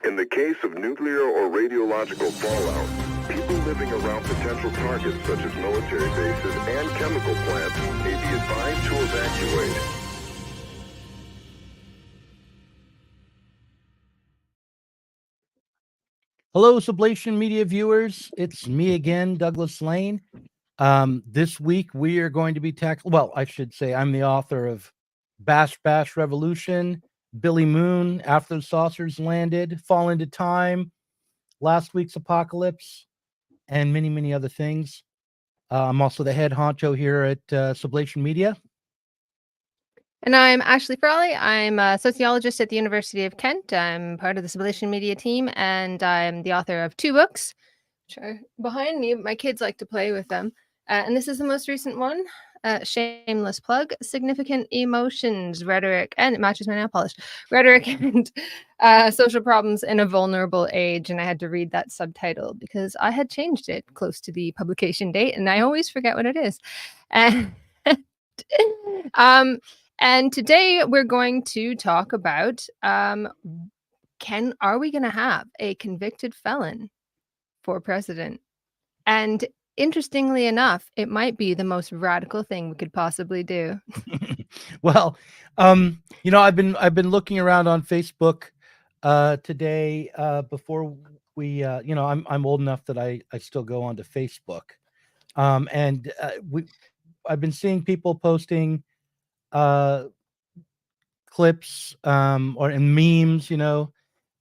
In the case of nuclear or radiological fallout, people living around potential targets such as military bases and chemical plants may be advised to evacuate. Hello, Sublation Media viewers. It's me again, Douglas Lain. This week we are going to be tackling, well, I should say I'm the author of Bash Bash Revolution, Billy Moon, After the Saucers Landed, Fall into Time, Last Week's Apocalypse, and many, many other things. I'm also the head honcho here at Sublation Media. And I'm Ashley Frawley. I'm a sociologist at the University of Kent. I'm part of the Sublation Media team, and I'm the author of 2 books, which are behind me. My kids like to play with them. And this is the most recent one, shameless plug, Significant Emotions, Rhetoric, and it matches my nail polish, Rhetoric and Social Problems in a Vulnerable Age. And I had to read that subtitle because I had changed it close to the publication date, and I always forget what it is. And today we're going to talk about, are we going to have a convicted felon for president? And interestingly enough, it might be the most radical thing we could possibly do. Well, I've been looking around on Facebook today before we, I'm old enough that I still go onto Facebook, and I've been seeing people posting clips or in memes,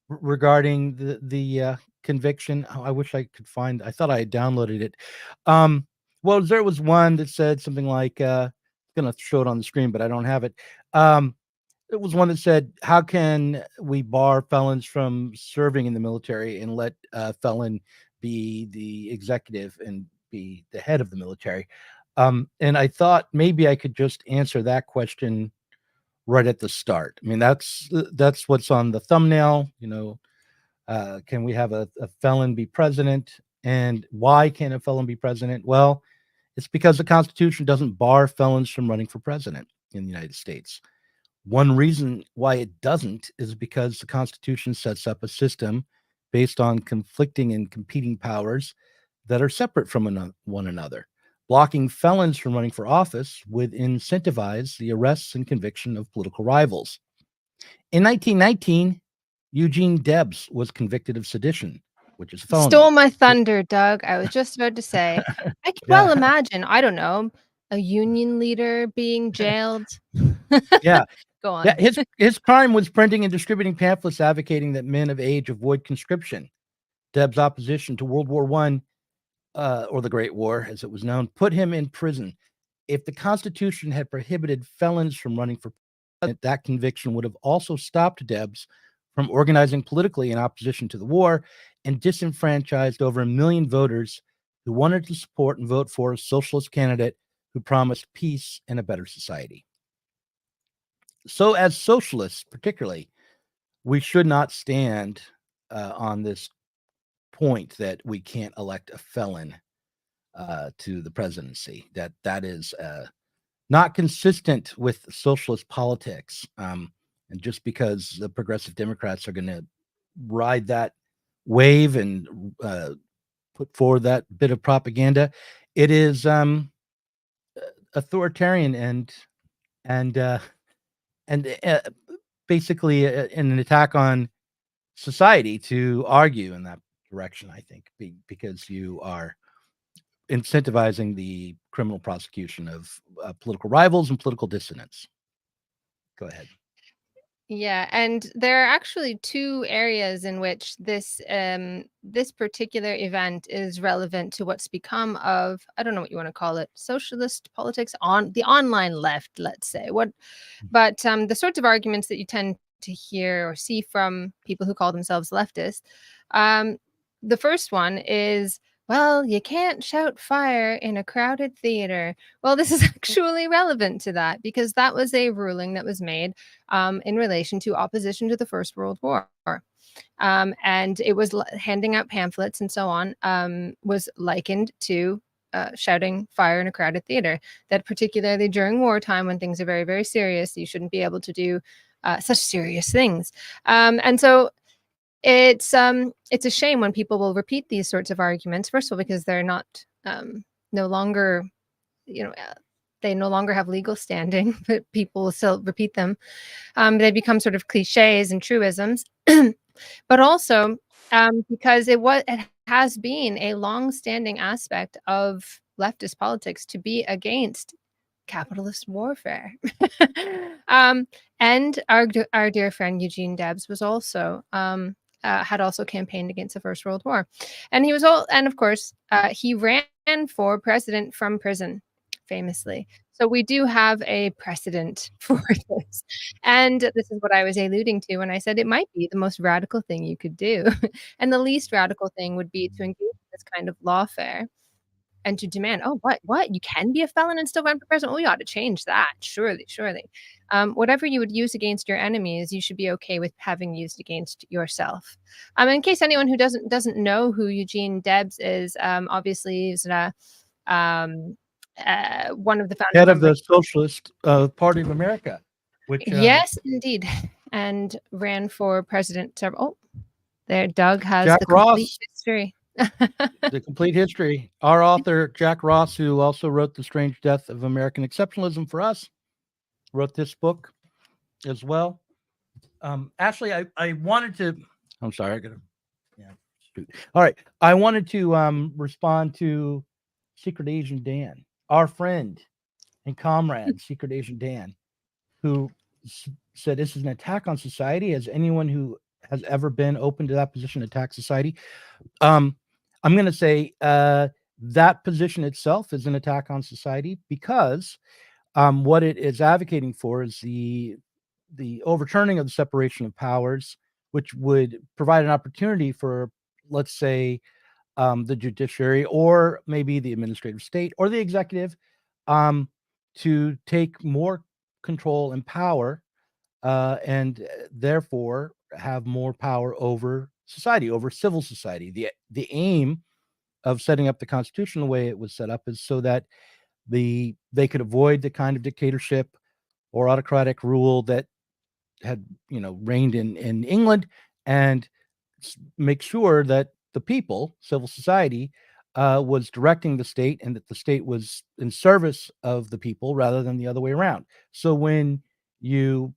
regarding the conviction. I wish I could find. I thought I had downloaded it. Well, there was one that said something like, "Going to show it on the screen, but I don't have it." It was one that said, "How can we bar felons from serving in the military and let a felon be the executive and be the head of the military?" And I thought maybe I could just answer that question right at the start. I mean, that's what's on the thumbnail. Can we have a felon be president? And why can a felon be president? Well, it's because the Constitution doesn't bar felons from running for president in the United States. One reason why it doesn't is because the Constitution sets up a system based on conflicting and competing powers that are separate from one another. Blocking felons from running for office would incentivize the arrests and conviction of political rivals. In 1919, Eugene Debs was convicted of sedition, which is a felony. Stole my thunder, Doug. I was just about to say, I can well imagine, I don't know, a union leader being jailed. Yeah. Go on. Yeah, his crime was printing and distributing pamphlets advocating that men of age avoid conscription. Debs' opposition to World War I, or the Great War, as it was known, put him in prison. If the Constitution had prohibited felons from running for president, that conviction would have also stopped Debs from organizing politically in opposition to the war and disenfranchised over 1 million voters who wanted to support and vote for a socialist candidate who promised peace and a better society. So as socialists, particularly, we should not stand on this point that we can't elect a felon to the presidency. That is not consistent with socialist politics. And just because the progressive Democrats are going to ride that wave and put forward that bit of propaganda, it is authoritarian and basically an attack on society to argue in that direction, I think, because you are incentivizing the criminal prosecution of political rivals and political dissidents. Go ahead. Yeah, and there are actually 2 areas in which this particular event is relevant to what's become of, I don't know what you want to call it, socialist politics on the online left, let's say. But the sorts of arguments that you tend to hear or see from people who call themselves leftists, the first one is, well, you can't shout fire in a crowded theater. Well, this is actually relevant to that because that was a ruling that was made in relation to opposition to the First World War. And it was handing out pamphlets and so on, was likened to shouting fire in a crowded theater, that particularly during wartime when things are very, very serious, you shouldn't be able to do such serious things. And so It's a shame when people will repeat these sorts of arguments. First of all, because they're not no longer, they no longer have legal standing, but people will still repeat them. They become sort of cliches and truisms, but also because it has been a long-standing aspect of leftist politics to be against capitalist warfare. And our dear friend Eugene Debs was also had also campaigned against the First World War, and of course he ran for president from prison, famously. So we do have a precedent for this, and this is what I was alluding to when I said it might be the most radical thing you could do, and the least radical thing would be to engage in this kind of lawfare and to demand, "Oh, what? You can be a felon and still run for president? Well, we ought to change that. Surely, surely." Whatever you would use against your enemies, you should be okay with having used against yourself. In case anyone who doesn't know who Eugene Debs is, obviously he's one of the founding Head of the members. Socialist Party of America, which Yes, indeed, and ran for president several. Oh, there, Doug has Jack the complete Ross. history. The complete history. Our author, Jack Ross, who also wrote The Strange Death of American Exceptionalism for us, wrote this book as well. Ashley, I wanted to, I'm sorry, I gotta, shoot. All right. I wanted to respond to Secret Agent Dan, our friend and comrade, Secret Agent Dan, who said this is an attack on society. Has anyone who has ever been open to that position attack society? I'm going to say that position itself is an attack on society, because what it is advocating for is the overturning of the separation of powers, which would provide an opportunity for, let's say, the judiciary, or maybe the administrative state or the executive, to take more control and power, and therefore have more power over society, over civil society. The aim of setting up the Constitution the way it was set up is so that they could avoid the kind of dictatorship or autocratic rule that had reigned in England, and make sure that the people, civil society, was directing the state, and that the state was in service of the people rather than the other way around. So when you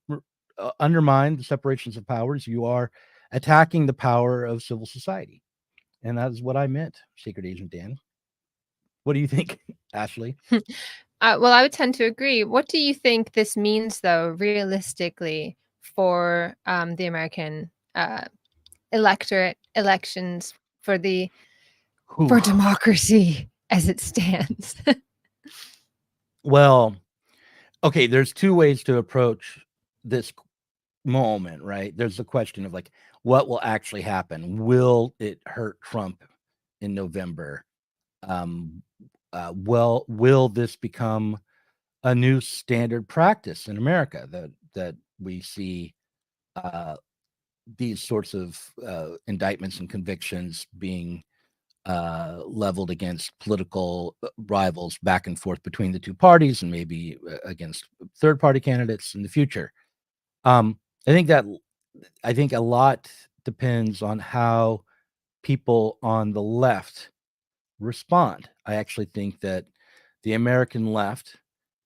undermine the separations of powers, you are attacking the power of civil society. And that is what I meant, Secret Agent Dan. What do you think, Ashley? Well, I would tend to agree. What do you think this means, though, realistically, for the American electorate, elections, for democracy as it stands? Well, okay, there's two ways to approach this moment, right? There's the question of, like, what will actually happen? Will it hurt Trump in November? Will this become a new standard practice in America, that we see these sorts of indictments and convictions being leveled against political rivals back and forth between the two parties, and maybe against third party candidates in the future? I think a lot depends on how people on the left respond. I actually think that the American left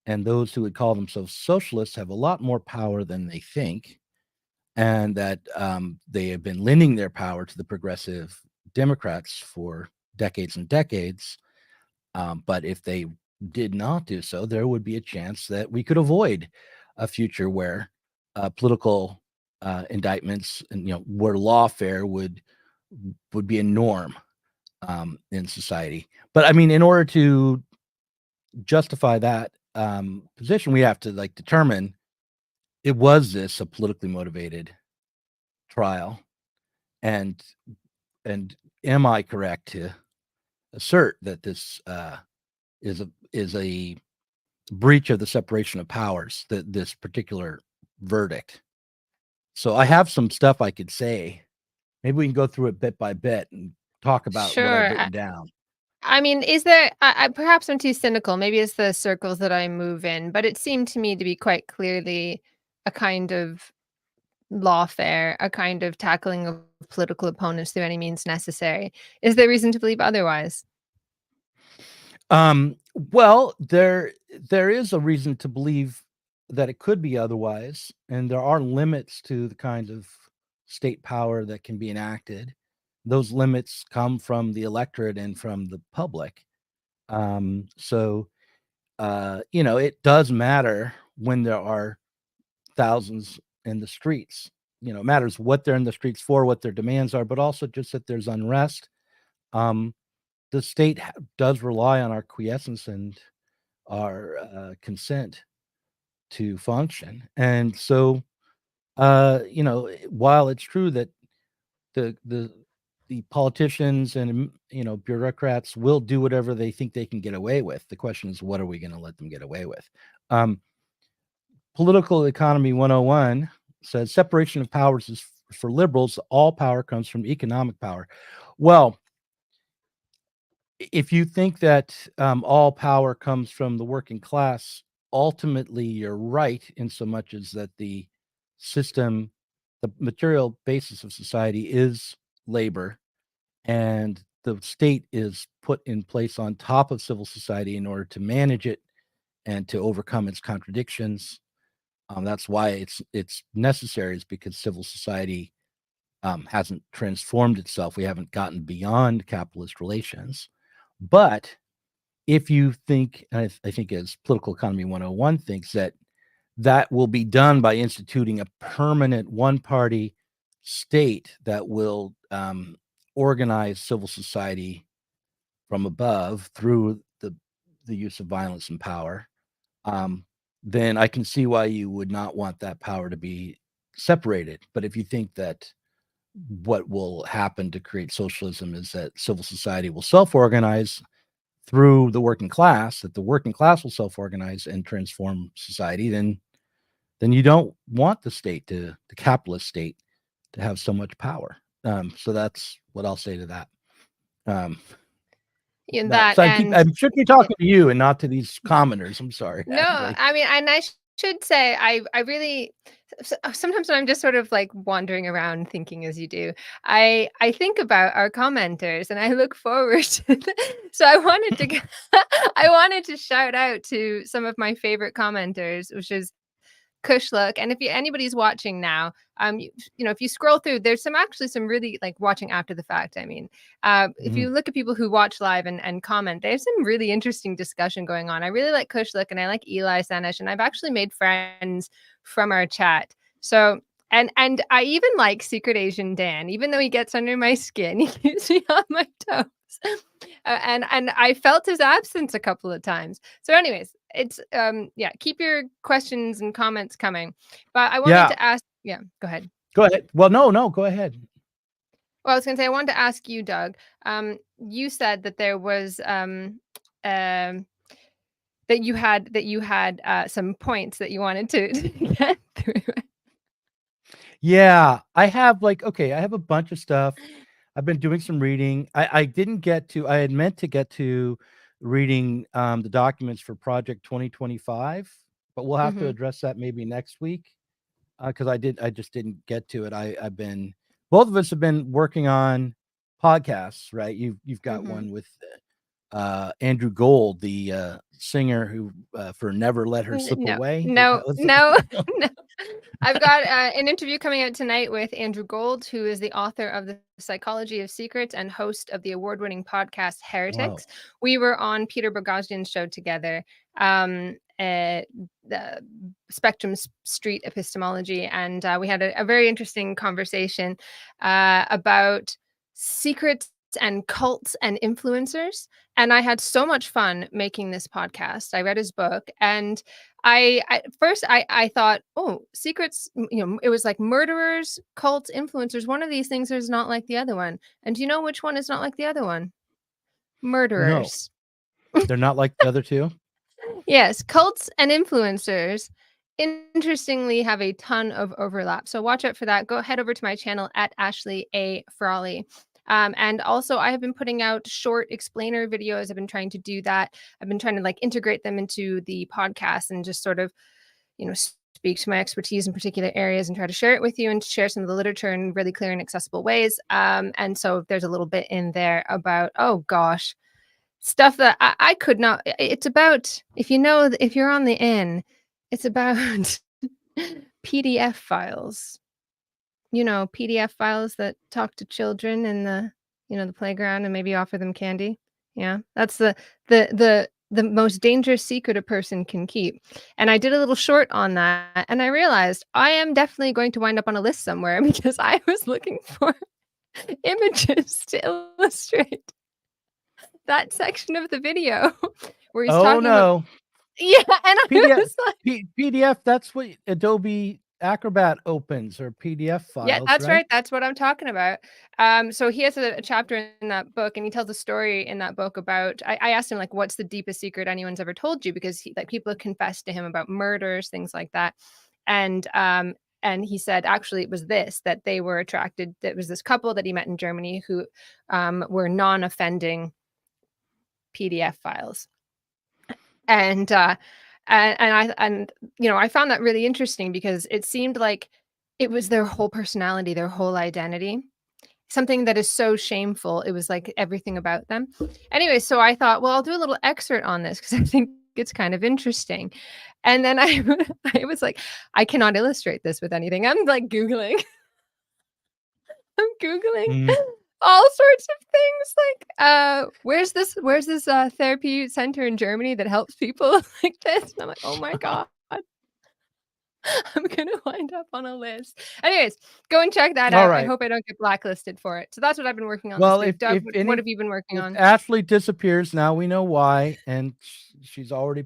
and those who would call themselves socialists have a lot more power than they think, and that they have been lending their power to the progressive Democrats for decades and decades. But if they did not do so, there would be a chance that we could avoid a future where political indictments and where lawfare would be a norm in society. But I mean, in order to justify that position, we have to determine, was this a politically motivated trial, and am I correct to assert that this is a breach of the separation of powers, that this particular verdict? So I have some stuff I could say. Maybe we can go through it bit by bit and talk about what I've Sure. written down. I mean, is there, perhaps I'm too cynical. Maybe it's the circles that I move in, but it seemed to me to be quite clearly a kind of lawfare, a kind of tackling of political opponents through any means necessary. Is there reason to believe otherwise? Well, there is a reason to believe that it could be otherwise, and there are limits to the kind of state power that can be enacted. Those limits come from the electorate and from the public. So it does matter when there are thousands in the streets. It matters what they're in the streets for, what their demands are, but also just that there's unrest. The state does rely on our quiescence and our consent to function. And so, while it's true that the politicians and bureaucrats will do whatever they think they can get away with, the question is, what are we going to let them get away with? Political Economy 101 says separation of powers is for liberals. All power comes from economic power. Well, if you think that all power comes from the working class, ultimately you're right, in so much as that the system, the material basis of society is labor, and the state is put in place on top of civil society in order to manage it and to overcome its contradictions. That's why it's necessary, is because civil society hasn't transformed itself. We haven't gotten beyond capitalist relations. But if you think, and I think as Political Economy 101 thinks, that will be done by instituting a permanent one-party state that will organize civil society from above through the use of violence and power, then I can see why you would not want that power to be separated. But if you think that what will happen to create socialism is that civil society will self-organize through the working class, that the working class will self-organize and transform society, then you don't want the capitalist state, to have so much power. So that's what I'll say to that. I should be talking to you and not to these commenters. I'm sorry. No, actually. I mean, and I should say, I really, sometimes when I'm just sort of like wandering around thinking as you do, I think about our commenters and I look forward to so I wanted to shout out to some of my favorite commenters, which is Kushlook. And if anybody's watching now, if you scroll through, there's some really, like, watching after the fact. I mean, if you look at people who watch live and comment, there's some really interesting discussion going on. I really like Kushlook and I like Eli Sanish, and I've actually made friends from our chat. So, and I even like Secret Asian Dan, even though he gets under my skin, he keeps me on my toes. And I felt his absence a couple of times. So anyways, it's keep your questions and comments coming. But I wanted to ask, go ahead. Go ahead. Well, no, go ahead. Well, I was going to say, I wanted to ask you, Doug. You said that there was that you had some points that you wanted to get through. Yeah, I have a bunch of stuff. I've been doing some reading. I had meant to get to reading the documents for Project 2025, but we'll have to address that maybe next week, because I just didn't get to it. Both of us have been working on podcasts, right? You've got one with Andrew Gold, the singer who for Never Let Her Slip Away. No. I've got an interview coming out tonight with Andrew Gold, who is the author of The Psychology of Secrets and host of the award-winning podcast Heretics. Wow. We were on Peter Boghossian's show together, the Spectrum Street Epistemology, and we had a very interesting conversation about secrets and cults and influencers. And I had so much fun making this podcast. I read his book, and at first I thought, oh, secrets, it was like murderers, cults, influencers. One of these things is not like the other one. And do you know which one is not like the other one? Murderers. No. They're not like the other two? Yes, cults and influencers, interestingly, have a ton of overlap. So watch out for that. Go head over to my channel at Ashley A. Frawley. And also, I have been putting out short explainer videos. I've been trying to do that. I've been trying to integrate them into the podcast and just sort of, speak to my expertise in particular areas and try to share it with you and share some of the literature in really clear and accessible ways. And so there's a little bit in there about, oh gosh, stuff that I could not. It's about, if you're on the in, it's about PDF files. PDF files that talk to children in the playground and maybe offer them candy. Yeah, that's the most dangerous secret a person can keep. And I did a little short on that, and I realized I am definitely going to wind up on a list somewhere because I was looking for images to illustrate that section of the video where he's talking about. Yeah, and I was like, PDF, that's what Adobe Acrobat opens, or PDF files. Yeah, that's right. That's what I'm talking about. So he has a chapter in that book, and he tells a story in that book about. I asked him, like, what's the deepest secret anyone's ever told you, because people confessed to him about murders, things like that, and he said actually it was that they were attracted. It was this couple that he met in Germany who were non-offending PDF files, and I found that really interesting because it seemed like it was their whole personality, their whole identity, something that is so shameful. It was like everything about them. Anyway, so I thought, well, I'll do a little excerpt on this because I think it's kind of interesting. And then I was like, I cannot illustrate this with anything. I'm like Googling. I'm Googling all sorts of things, like where's this therapy center in Germany that helps people like this, and I'm like, oh my god, I'm gonna wind up on a list. Anyways, go and check that out. Right. I hope I don't get blacklisted for it. So that's what I've been working on well this week. Doug, what have you been working on? Ashley disappears, now we know why, and she's already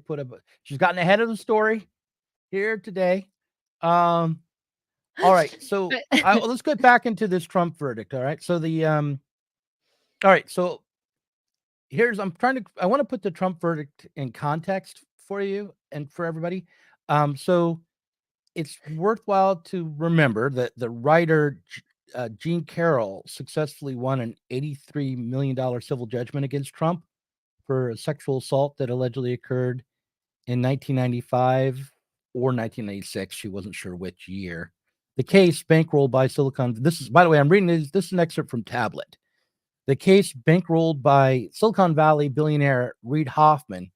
she's gotten ahead of the story here today. All right, so let's get back into this Trump verdict. All right, so all right, so I want to put the Trump verdict in context for you and for everybody. So it's worthwhile to remember that the writer Jean Carroll successfully won an $83 million civil judgment against Trump for a sexual assault that allegedly occurred in 1995 or 1996. She wasn't sure which year. The case, bankrolled by this is, by the way, I'm reading this is an excerpt from Tablet. The case, bankrolled by Silicon Valley billionaire Reid Hoffman,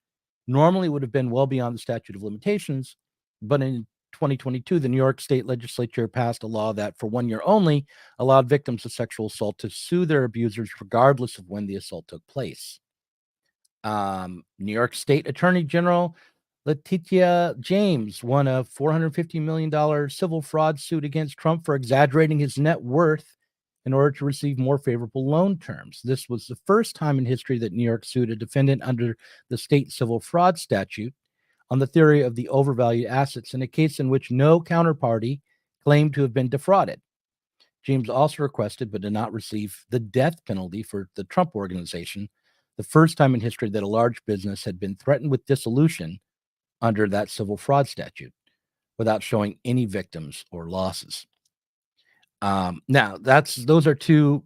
normally would have been well beyond the statute of limitations, but in 2022, the New York State Legislature passed a law that, for 1 year only, allowed victims of sexual assault to sue their abusers regardless of when the assault took place. New York State Attorney General Letitia James won a $450 million civil fraud suit against Trump for exaggerating his net worth in order to receive more favorable loan terms. This was the first time in history that New York sued a defendant under the state civil fraud statute on the theory of the overvalued assets in a case in which no counterparty claimed to have been defrauded. James also requested but did not receive the death penalty for the Trump Organization, the first time in history that a large business had been threatened with dissolution under that civil fraud statute without showing any victims or losses. Now, those are two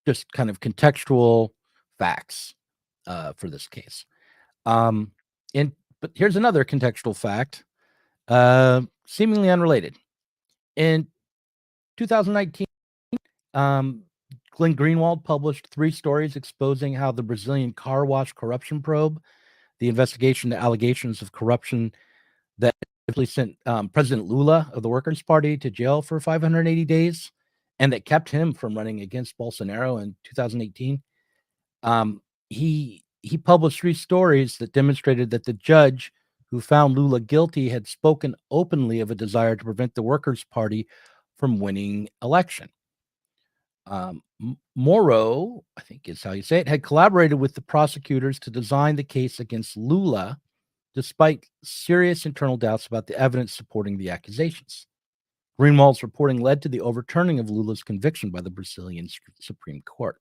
just kind of contextual facts for this case. But here's another contextual fact, seemingly unrelated. In 2019, Glenn Greenwald published 3 stories exposing how the Brazilian car wash corruption probe, the investigation to allegations of corruption that actually sent President Lula of the Workers' Party to jail for 580 days, and that kept him from running against Bolsonaro in 2018. He published 3 stories that demonstrated that the judge who found Lula guilty had spoken openly of a desire to prevent the Workers' Party from winning election. Moro, I think is how you say it, had collaborated with the prosecutors to design the case against Lula, despite serious internal doubts about the evidence supporting the accusations. Greenwald's reporting led to the overturning of Lula's conviction by the Brazilian Supreme Court.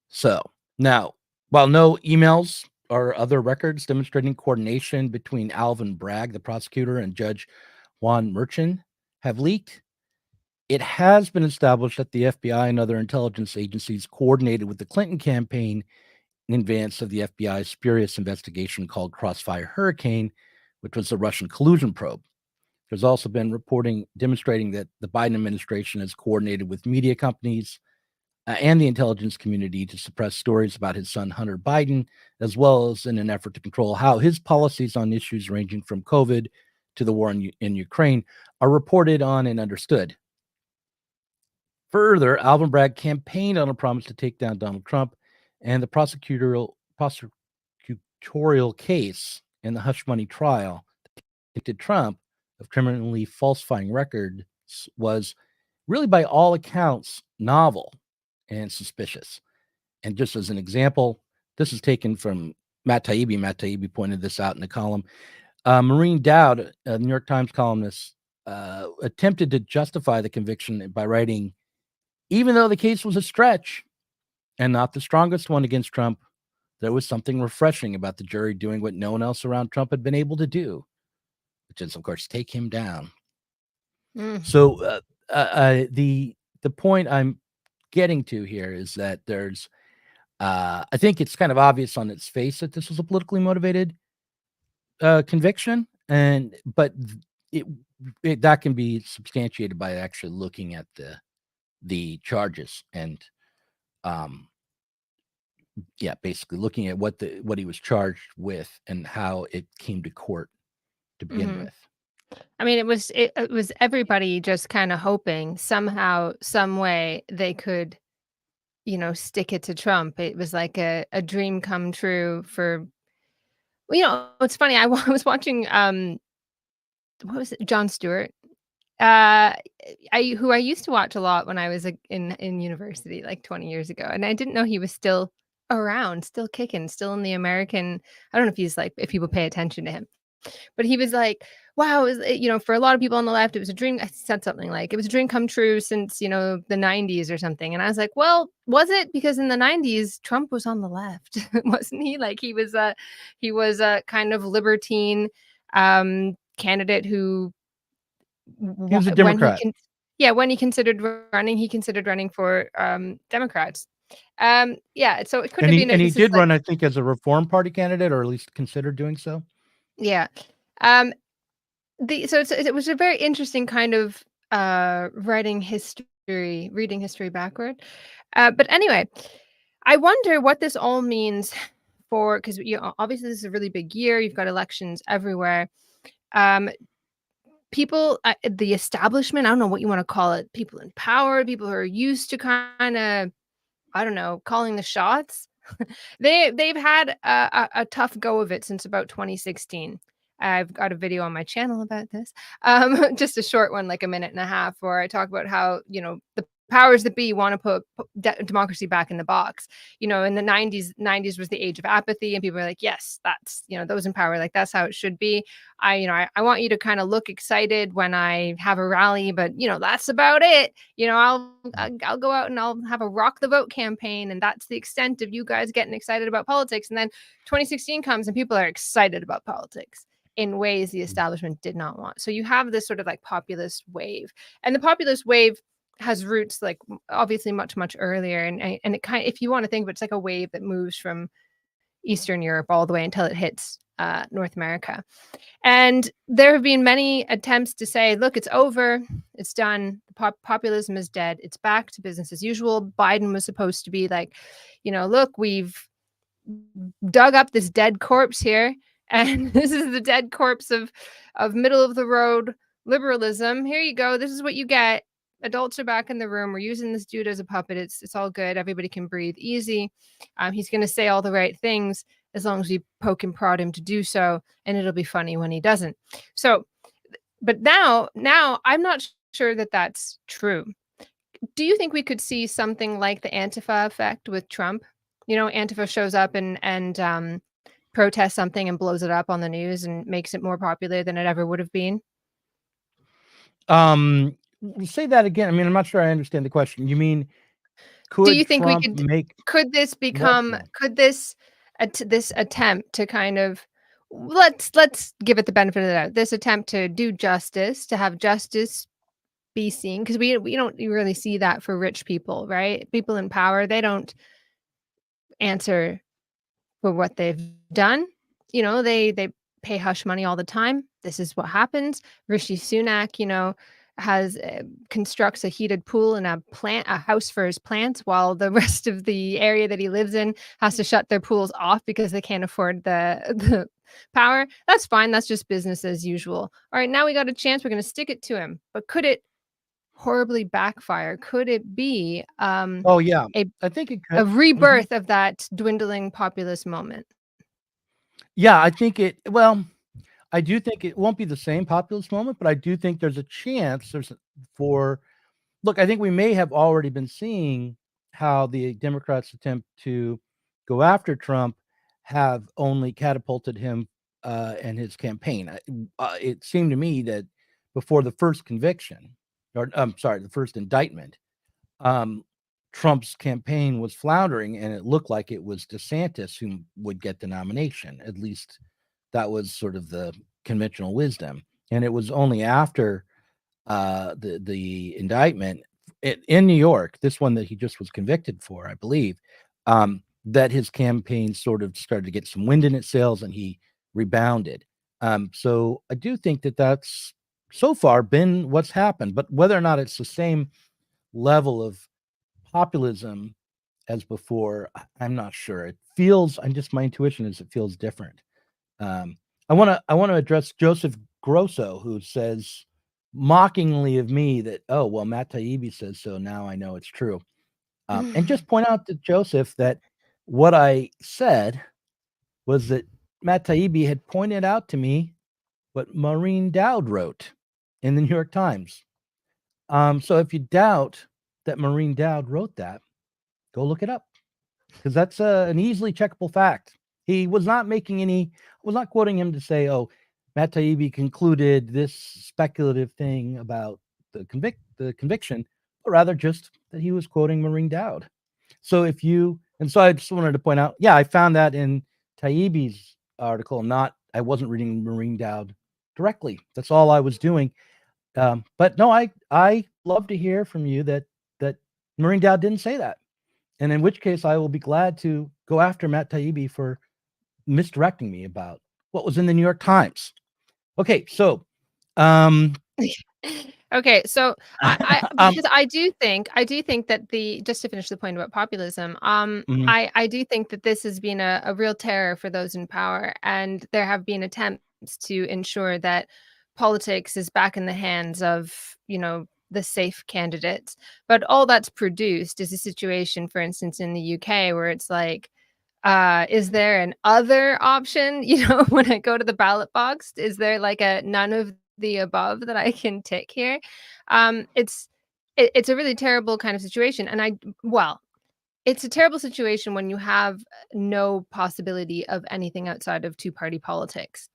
So, now, while no emails or other records demonstrating coordination between Alvin Bragg, the prosecutor, and Judge Juan Merchan have leaked, it has been established that the FBI and other intelligence agencies coordinated with the Clinton campaign in advance of the FBI's spurious investigation called Crossfire Hurricane, which was the Russian collusion probe. There's also been reporting demonstrating that the Biden administration has coordinated with media companies and the intelligence community to suppress stories about his son, Hunter Biden, as well as in an effort to control how his policies on issues ranging from COVID to the war in Ukraine are reported on and understood. Further, Alvin Bragg campaigned on a promise to take down Donald Trump, and the prosecutorial case in the hush money trial convicted Trump of criminally falsifying records was really, by all accounts, novel and suspicious. And just as an example, this is taken from Matt Taibbi. Matt Taibbi pointed this out in the column. Maureen Dowd, a New York Times columnist, attempted to justify the conviction by writing, even though the case was a stretch and not the strongest one against Trump, there was something refreshing about the jury doing what no one else around Trump had been able to do, which is, of course, take him down. So the point I'm getting to here is that there's, I think it's kind of obvious on its face that this was a politically motivated conviction, but that can be substantiated by actually looking at the charges and basically looking at what he was charged with and how it came to court to begin with. I mean, it was everybody just kind of hoping somehow, some way they could, stick it to Trump. It was like a dream come true for, it's funny. I was watching, what was it? Jon Stewart, who I used to watch a lot when I was in university, like 20 years ago. And I didn't know he was still around, still kicking, still in the American. I don't know if he's like, if people pay attention to him. But he was like, wow, for a lot of people on the left, it was a dream. I said something like, it was a dream come true since, the 90s or something. And I was like, well, was it? Because in the 90s, Trump was on the left, wasn't he? Like he was a kind of libertine candidate who he was a Democrat. When he considered running for Democrats. So it couldn't have been. And he did run, I think, as a Reform Party candidate, or at least considered doing so. Yeah. It was a very interesting kind of reading history backward. But anyway, I wonder what this all means for, because obviously this is a really big year. You've got elections everywhere. People, the establishment, I don't know what you want to call it, people in power, people who are used to kind of, I don't know, calling the shots. They've had a tough go of it since about 2016. I've got a video on my channel about this, just a short one, like a minute and a half, where I talk about how, the powers that be want to put democracy back in the box. In the 90s was the age of apathy, and people were like, yes, that's, those in power, like that's how it should be. I want you to kind of look excited when I have a rally, but that's about it. I'll go out and I'll have a rock the vote campaign, and that's the extent of you guys getting excited about politics. And then 2016 comes and people are excited about politics in ways the establishment did not want. So you have this sort of like populist wave, and the populist wave has roots like obviously much, much earlier. And it kind of, if you want to think of it, it's like a wave that moves from Eastern Europe all the way until it hits North America. And there have been many attempts to say, look, it's over, it's done. Populism is dead. It's back to business as usual. Biden was supposed to be like, look, we've dug up this dead corpse here, and this is the dead corpse of middle of the road liberalism. Here you go. This is what you get. Adults are back in the room. We're using this dude as a puppet. It's all good. Everybody can breathe easy. He's going to say all the right things as long as we poke and prod him to do so, and it'll be funny when he doesn't. So, but now I'm not sure that that's true. Do you think we could see something like the Antifa effect with Trump? Antifa shows up and protests something and blows it up on the news and makes it more popular than it ever would have been. Say that again. I mean, I'm not sure I understand the question. You mean, do you think Trump could this attempt to kind of, let's give it the benefit of the doubt, this attempt to do justice, to have justice be seen, because we don't really see that for rich people, right? People in power, they don't answer for what they've done. They pay hush money all the time. This is what happens. Rishi Sunak, has constructs a heated pool and a house for his plants, while the rest of the area that he lives in has to shut their pools off because they can't afford the power. That's fine. That's just business as usual. All right, now we got a chance. We're going to stick it to him. But could it horribly backfire? Could it be Oh yeah, a I think it a could. rebirth of that dwindling populist moment? Yeah, I think it. Well, I do think it won't be the same populist moment, but I do think there's a chance for. Look, I think we may have already been seeing how the Democrats' attempt to go after Trump have only catapulted him and his campaign. It seemed to me that before the first conviction, or I'm sorry, the first indictment, um, Trump's campaign was floundering, and it looked like it was DeSantis who would get the nomination. At least that was sort of the conventional wisdom. And it was only after the indictment in New York, this one that he just was convicted for, I believe, that his campaign sort of started to get some wind in its sails, and he rebounded. So I do think that that's so far been what's happened, but whether or not it's the same level of populism as before, I'm not sure. It feels, and just my intuition is it feels different. I want to address Joseph Grosso, who says mockingly of me that, oh well, Matt Taibbi says so, now I know it's true. And just point out to Joseph that what I said was that Matt Taibbi had pointed out to me what Maureen Dowd wrote in the New York Times. So if you doubt that Maureen Dowd wrote that, go look it up, because that's an easily checkable fact. He was not making any, was not quoting him to say, oh, Matt Taibbi concluded this speculative thing about the conviction, but rather just that he was quoting Maureen Dowd. So if you, and so I just wanted to point out, yeah, I found that in Taibbi's article, I wasn't reading Maureen Dowd directly. That's all I was doing. But no, I love to hear from you that Maureen Dowd didn't say that. And in which case I will be glad to go after Matt Taibbi for misdirecting me about what was in the New York Times. Okay, so Okay, so because I do think that just to finish the point about populism, mhm, I do think that this has been a real terror for those in power, and there have been attempts to ensure that politics is back in the hands of, the safe candidates. But all that's produced is a situation, for instance, in the UK, where it's like, is there an other option? When I go to the ballot box, is there like a none of the above that I can tick here? It's a really terrible kind of situation, and it's a terrible situation when you have no possibility of anything outside of two-party politics.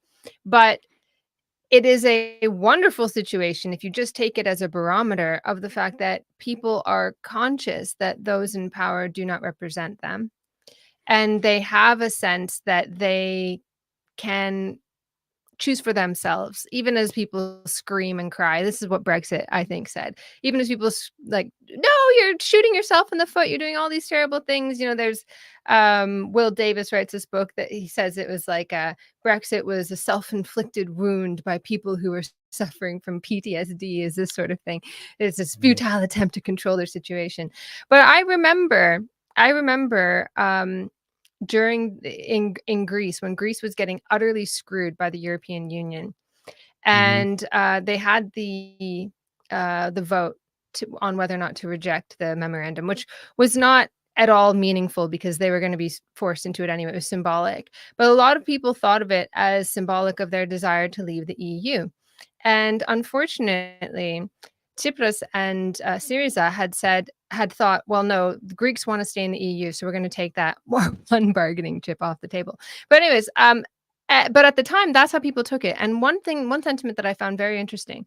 But it is a wonderful situation if you just take it as a barometer of the fact that people are conscious that those in power do not represent them, and they have a sense that they can choose for themselves, even as people scream and cry. This is what Brexit, I think, said. Even as people like, no, you're shooting yourself in the foot. You're doing all these terrible things. There's Will Davis writes this book that he says it was like Brexit was a self-inflicted wound by people who were suffering from PTSD, is this sort of thing. It's this futile attempt to control their situation. But I remember during in Greece, when Greece was getting utterly screwed by the European Union, and they had the vote on whether or not to reject the memorandum, which was not at all meaningful because they were going to be forced into it anyway. It was symbolic, but a lot of people thought of it as symbolic of their desire to leave the EU. And unfortunately, Tsipras and Syriza had thought, well, no, the Greeks want to stay in the EU, so we're going to take that one bargaining chip off the table. But anyways, but at the time, that's how people took it. And one sentiment that I found very interesting,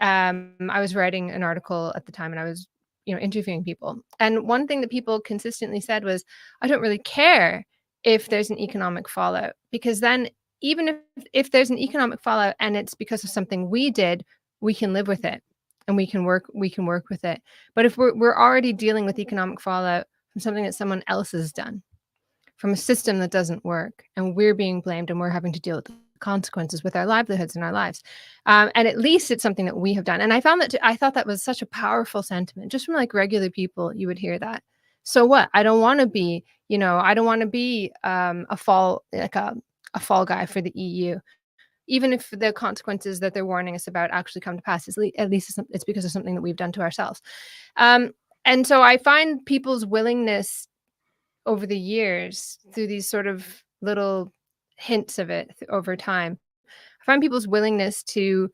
I was writing an article at the time, and I was, interviewing people. And one thing that people consistently said was, I don't really care if there's an economic fallout, because then even if there's an economic fallout and it's because of something we did, we can live with it and we can work with it. But if we're already dealing with economic fallout from something that someone else has done, from a system that doesn't work, and we're being blamed and we're having to deal with the consequences with our livelihoods and our lives. And at least it's something that we have done. And I thought that was such a powerful sentiment. Just from like regular people, you would hear that. So what? I don't want to be, I don't want to be a fall guy for the EU. Even if the consequences that they're warning us about actually come to pass, at least it's because of something that we've done to ourselves. And so I find people's willingness over the years, through these sort of little hints of it over time, I find people's willingness to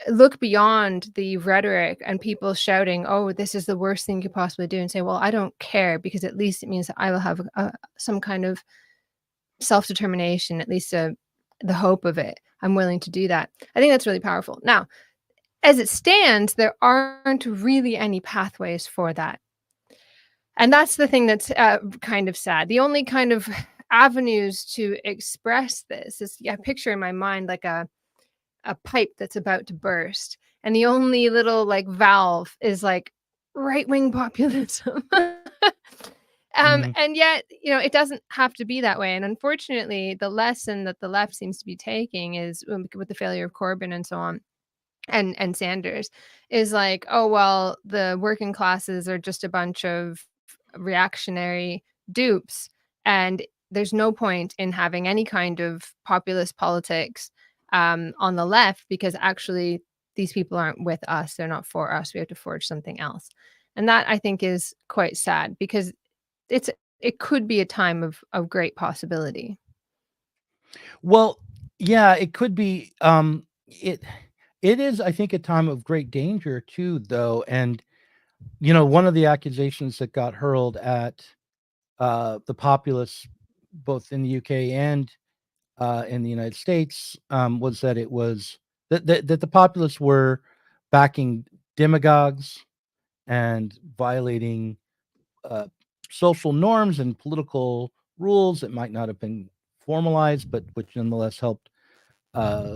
look beyond the rhetoric and people shouting, oh, this is the worst thing you could possibly do, and say, well, I don't care, because at least it means that I will have some kind of self-determination, at least the hope of it. I'm willing to do that. I think that's really powerful. Now, as it stands, there aren't really any pathways for that. And that's the thing that's kind of sad. The only kind of avenues to express this is, I picture in my mind like a pipe that's about to burst. And the only little like valve is like right-wing populism. And yet, it doesn't have to be that way. And unfortunately, the lesson that the left seems to be taking is, with the failure of Corbyn and so on, and Sanders, is like, oh, well, the working classes are just a bunch of reactionary dupes, and there's no point in having any kind of populist politics on the left, because actually these people aren't with us. They're not for us. We have to forge something else. And that, I think, is quite sad, because it could be a time of great possibility. Well, yeah, it could be. It is, I think, a time of great danger too, though. And one of the accusations that got hurled at the populists, both in the UK and in the United States, was that it was that the populists were backing demagogues and violating social norms and political rules that might not have been formalized, but which nonetheless helped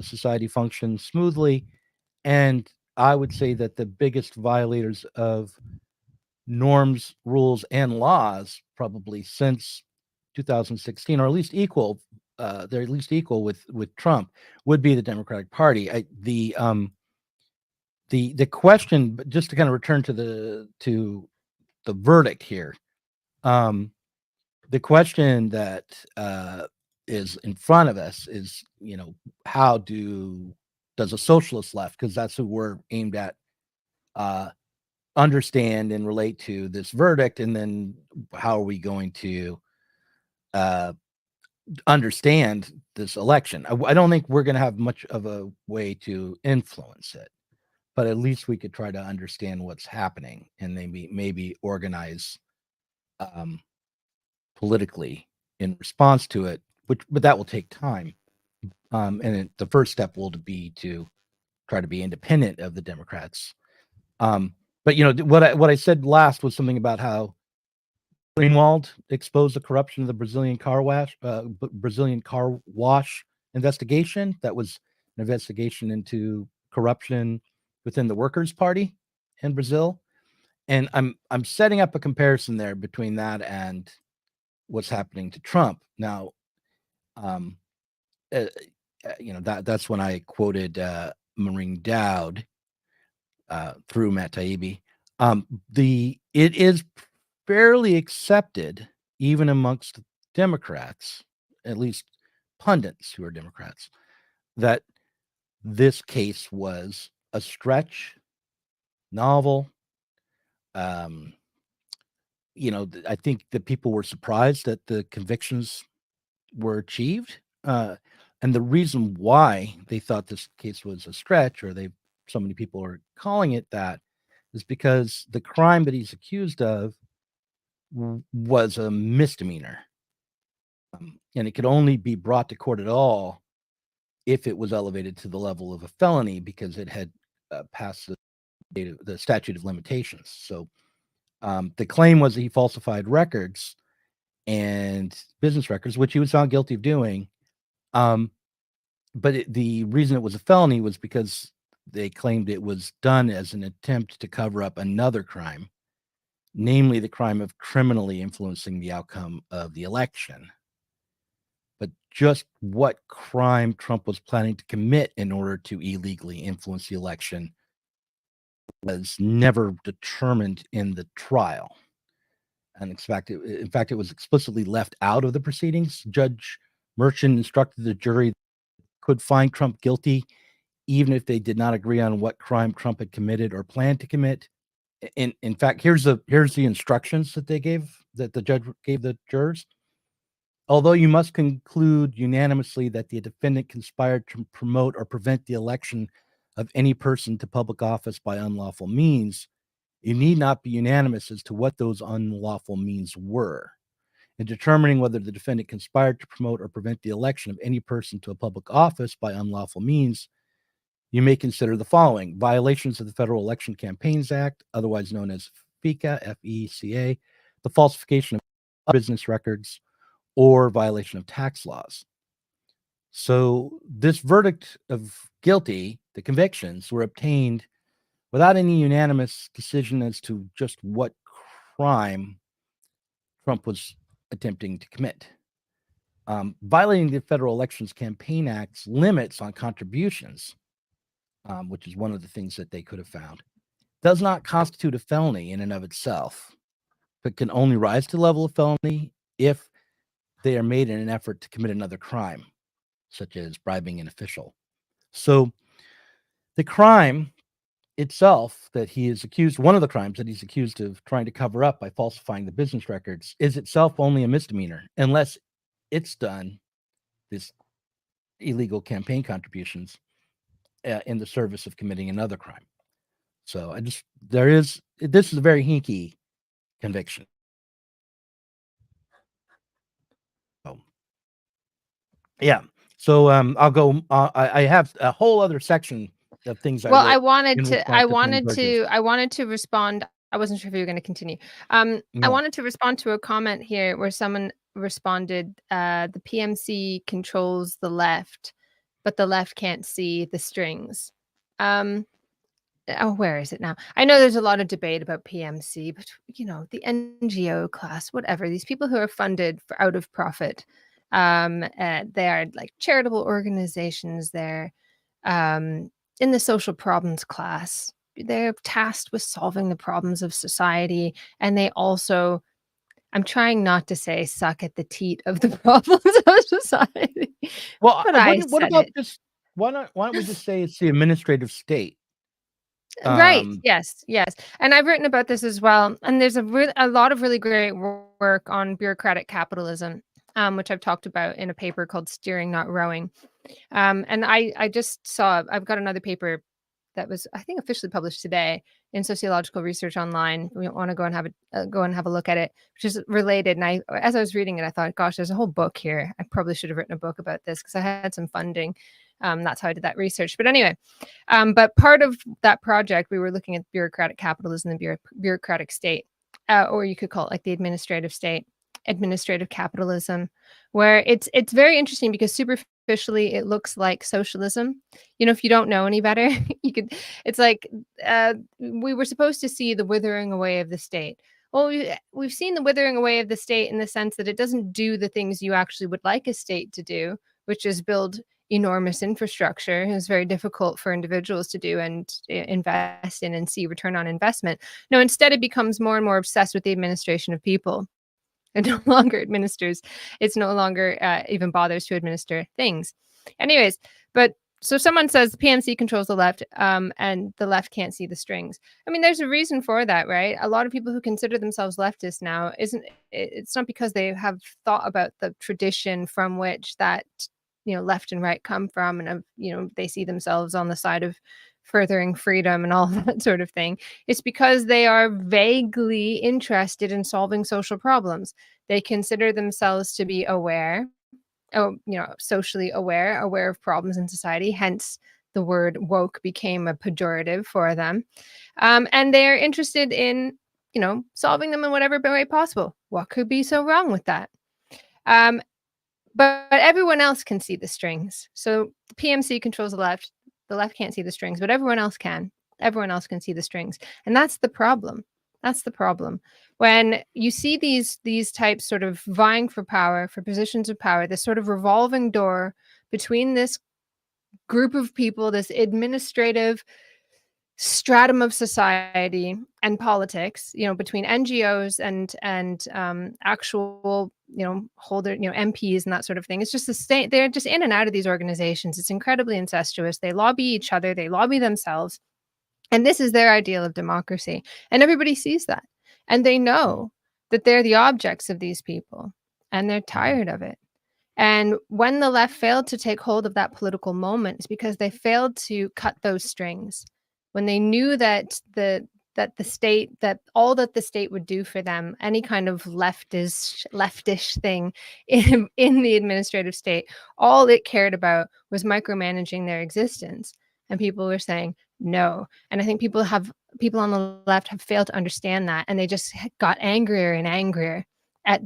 society function smoothly. And I would say that the biggest violators of norms, rules, and laws, probably since 2016, or at least equal, they're at least equal with Trump, would be the Democratic Party. The question, but just to kind of return to the verdict here, the question that is in front of us is, how does a socialist left, because that's who we're aimed at, understand and relate to this verdict, and then how are we going to understand this election? I don't think we're going to have much of a way to influence it, but at least we could try to understand what's happening, and maybe organize politically in response to it, but that will take time. And the first step will be to try to be independent of the Democrats. But what I said last was something about how Greenwald exposed the corruption of the Brazilian car wash investigation. That was an investigation into corruption within the Workers' Party in Brazil. And I'm setting up a comparison there between that and what's happening to Trump now. That's when I quoted Maureen Dowd through Matt Taibbi. It is fairly accepted, even amongst Democrats, at least pundits who are Democrats, that this case was a stretch, novel. I think that people were surprised that the convictions were achieved. And the reason why they thought this case was a stretch, or so many people are calling it that, is because the crime that he's accused of was a misdemeanor. And it could only be brought to court at all if it was elevated to the level of a felony, because it had passed the statute of limitations. So the claim was that he falsified records and business records, which he was found guilty of doing. But the reason it was a felony was because they claimed it was done as an attempt to cover up another crime, namely the crime of criminally influencing the outcome of the election. but just what crime Trump was planning to commit in order to illegally influence the election was never determined in the trial. And in fact, it was explicitly left out of the proceedings. Judge Merchant instructed the jury could find Trump guilty even if they did not agree on what crime Trump had committed or planned to commit. In fact, here's the instructions that the judge gave the jurors. Although you must conclude unanimously that the defendant conspired to promote or prevent the election of any person to public office by unlawful means, you need not be unanimous as to what those unlawful means were. In determining whether the defendant conspired to promote or prevent the election of any person to a public office by unlawful means, you may consider the following: violations of the Federal Election Campaigns Act, otherwise known as FECA, F-E-C-A, the falsification of business records, or violation of tax laws. So this verdict of guilty, the convictions, were obtained without any unanimous decision as to just what crime Trump was attempting to commit. Violating the Federal Elections Campaign Act's limits on contributions, which is one of the things that they could have found, does not constitute a felony in and of itself, but can only rise to the level of felony if they are made in an effort to commit another crime, such as bribing an official. So the crime itself that he is accused, one of the crimes that he's accused of trying to cover up by falsifying the business records, is itself only a misdemeanor unless it's done, this illegal campaign contributions, in the service of committing another crime. So this is a very hinky conviction. Yeah. So I'll go. I have a whole other section of things. Well, I wanted to respond. I wasn't sure if you were going to continue. No. I wanted to respond to a comment here where someone responded, the PMC controls the left, but the left can't see the strings. Where is it now? I know there's a lot of debate about PMC, but the NGO class, whatever, these people who are funded out of profit, they are like charitable organizations. They're in the social problems class. They're tasked with solving the problems of society, and they also, I'm trying not to say suck at the teat of the problems of society. Well, what about this? Why don't we just say it's the administrative state? Right. Yes. And I've written about this as well. And there's a lot of really great work on bureaucratic capitalism, which I've talked about in a paper called Steering, Not Rowing. And I just saw, I've got another paper that was, I think, officially published today in Sociological Research Online. We want to go and have a look at it, which is related. And as I was reading it, I thought, gosh, there's a whole book here. I probably should have written a book about this because I had some funding. That's how I did that research. But anyway, but part of that project, we were looking at bureaucratic capitalism and the bureaucratic state, or you could call it like the administrative state, administrative capitalism, where it's very interesting because superficially it looks like socialism. If you don't know any better, it's like we were supposed to see the withering away of the state. Well, we've seen the withering away of the state in the sense that it doesn't do the things you actually would like a state to do, which is build enormous infrastructure. It's very difficult for individuals to do and invest in and see return on investment. No, instead it becomes more and more obsessed with the administration of people. It no longer administers. It's no longer even bothers to administer things. Anyways, but so someone says PMC controls the left, and the left can't see the strings. I mean, there's a reason for that, right? A lot of people who consider themselves leftists now, it's not because they have thought about the tradition from which that left and right come from, and they see themselves on the side of furthering freedom and all that sort of thing. It's because they are vaguely interested in solving social problems. They consider themselves to be aware, socially aware of problems in society. Hence, the word woke became a pejorative for them. And they're interested in, solving them in whatever way possible. What could be so wrong with that? But everyone else can see the strings. So the PMC controls the left. The left can't see the strings, but everyone else can. Everyone else can see the strings. And that's the problem. That's the problem. When you see these types sort of vying for power, for positions of power, this sort of revolving door between this group of people, this administrative stratum of society and politics, between NGOs and actual, holder, MPs and that sort of thing. It's just the state. They're just in and out of these organizations. It's incredibly incestuous. They lobby each other. They lobby themselves. And this is their ideal of democracy. And everybody sees that. And they know that they're the objects of these people. And they're tired of it. And when the left failed to take hold of that political moment, it's because they failed to cut those strings. When they knew that all that the state would do for them, any kind of leftish thing in the administrative state, all it cared about was micromanaging their existence. And people were saying no. And I think people on the left have failed to understand that, and they just got angrier and angrier at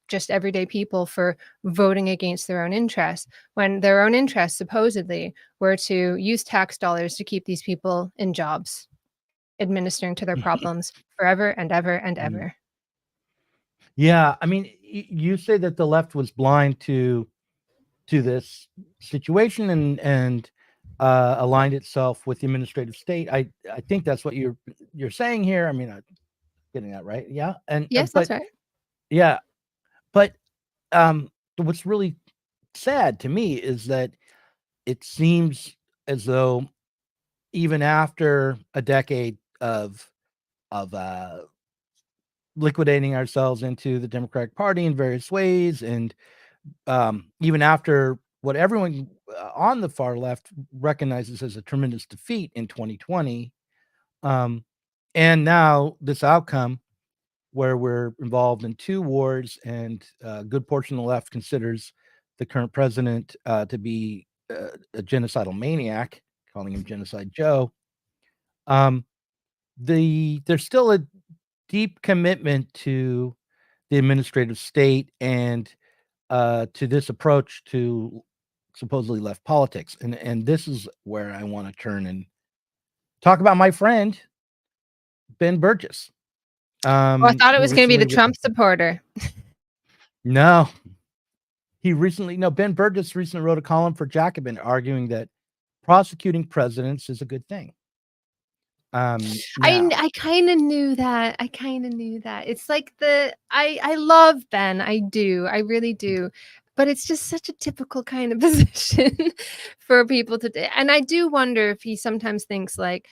just everyday people for voting against their own interests, when their own interests supposedly were to use tax dollars to keep these people in jobs, administering to their problems forever and ever and ever. Yeah, I mean, you say that the left was blind to this situation and aligned itself with the administrative state. I think that's what you're saying here. I mean, I'm getting that right. Yeah, and yes, that's right. Yeah, but what's really sad to me is that it seems as though even after a decade of liquidating ourselves into the Democratic Party in various ways, and even after what everyone on the far left recognizes as a tremendous defeat in 2020, and now this outcome where we're involved in 2 wars, and a good portion of the left considers the current president to be a genocidal maniac, calling him Genocide Joe. There's still a deep commitment to the administrative state and to this approach to supposedly left politics. And this is where I want to turn and talk about my friend, Ben Burgess. I thought it was going to be the Trump supporter. No. Ben Burgess recently wrote a column for Jacobin arguing that prosecuting presidents is a good thing. I kind of knew that. It's like I love Ben. I do. I really do. But it's just such a typical kind of position for people to do. And I do wonder if he sometimes thinks like,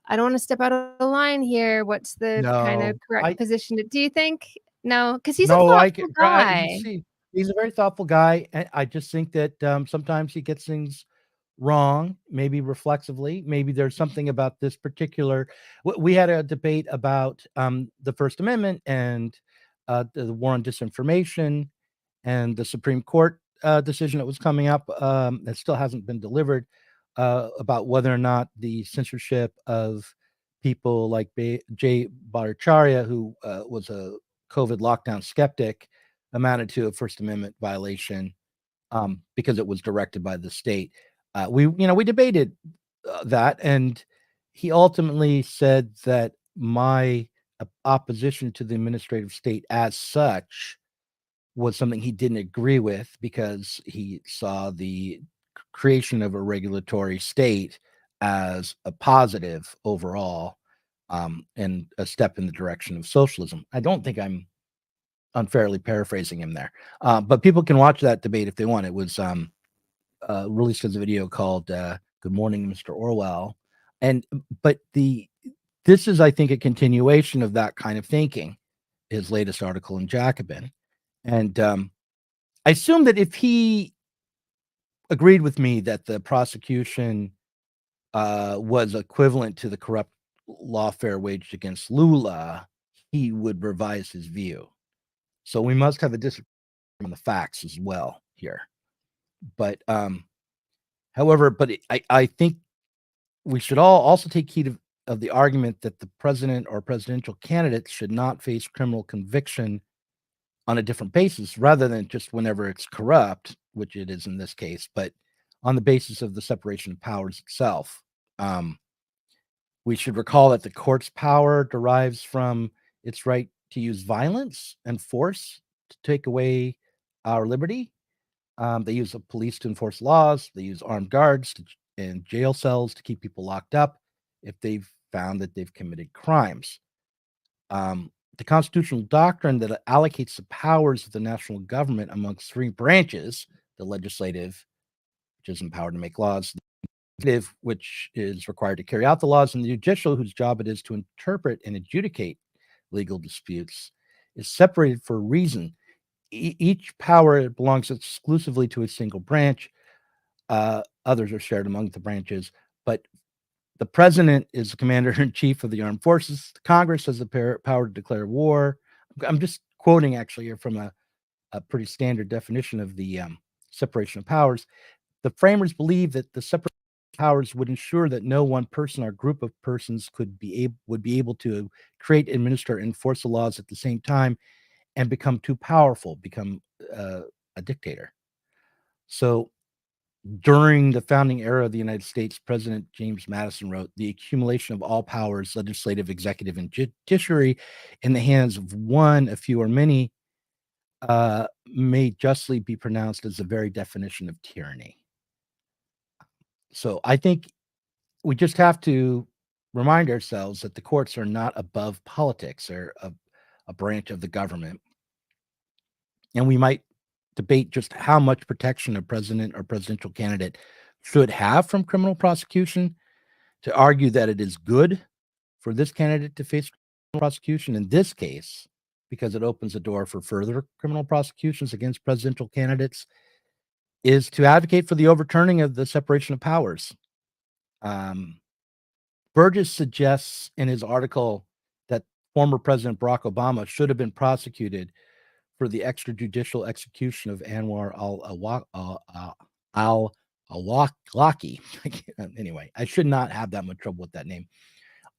I don't want to step out of the line here. What's the kind of correct position? Do you think? No, because he's a thoughtful guy. He's a very thoughtful guy. And I just think that sometimes he gets things wrong, maybe reflexively. Maybe there's something about this particular. We had a debate about the First Amendment and the war on disinformation and the Supreme Court decision that was coming up that still hasn't been delivered about whether or not the censorship of people like Jay Bhattacharya, who was a COVID lockdown skeptic, amounted to a First Amendment violation because it was directed by the state. We debated that, and he ultimately said that my opposition to the administrative state as such was something he didn't agree with because he saw the creation of a regulatory state as a positive overall and a step in the direction of socialism. I don't think I'm unfairly paraphrasing him there, but people can watch that debate if they want. It was released as a video called Good Morning, Mr. Orwell. But this is, I think, a continuation of that kind of thinking, his latest article in Jacobin. And I assume that if he agreed with me that the prosecution was equivalent to the corrupt lawfare waged against Lula, he would revise his view. So we must have a disagreement on the facts as well here. But however, I think we should all also take heed of the argument that the president or presidential candidates should not face criminal conviction on a different basis, rather than just whenever it's corrupt, which it is in this case, but on the basis of the separation of powers itself, We should recall that the court's power derives from its right to use violence and force to take away our liberty. They use the police to enforce laws. They use armed guards and jail cells to keep people locked up if they've found that they've committed crimes. The constitutional doctrine that allocates the powers of the national government amongst three branches: the legislative, which is empowered to make laws; the executive, which is required to carry out the laws; and the judicial, whose job it is to interpret and adjudicate legal disputes, is separated for a reason. Each power belongs exclusively to a single branch. Others are shared among the branches, but the president is the commander-in-chief of the armed forces. Congress has the power to declare war. I'm just quoting actually here from a pretty standard definition of the separation of powers. The framers believe that the separation of powers would ensure that no one person or group of persons would be able to create, administer, and enforce the laws at the same time and become too powerful, become a dictator. So during the founding era of the United States, President James Madison wrote, "The accumulation of all powers, legislative, executive, and judiciary, in the hands of one, a few, or many, may justly be pronounced as the very definition of tyranny." So I think we just have to remind ourselves that the courts are not above politics. They're a branch of the government. And we might debate just how much protection a president or presidential candidate should have from criminal prosecution. To argue that it is good for this candidate to face criminal prosecution in this case, because it opens the door for further criminal prosecutions against presidential candidates, is to advocate for the overturning of the separation of powers. Burgess suggests in his article that former President Barack Obama should have been prosecuted for the extrajudicial execution of Anwar al-Awlaki. Anyway, I should not have that much trouble with that name.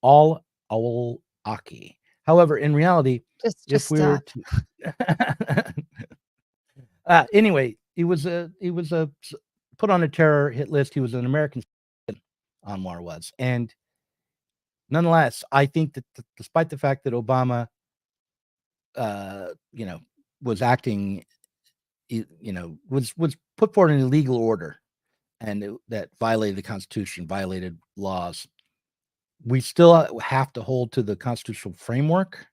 Al-Awlaki. However, in reality, Just if we were stop. to anyway, he was a put on a terror hit list. He was an American citizen, Anwar was, and nonetheless, I think that despite the fact that Obama, was acting, was put forward an illegal order, and that violated the Constitution, violated laws, we still have to hold to the constitutional framework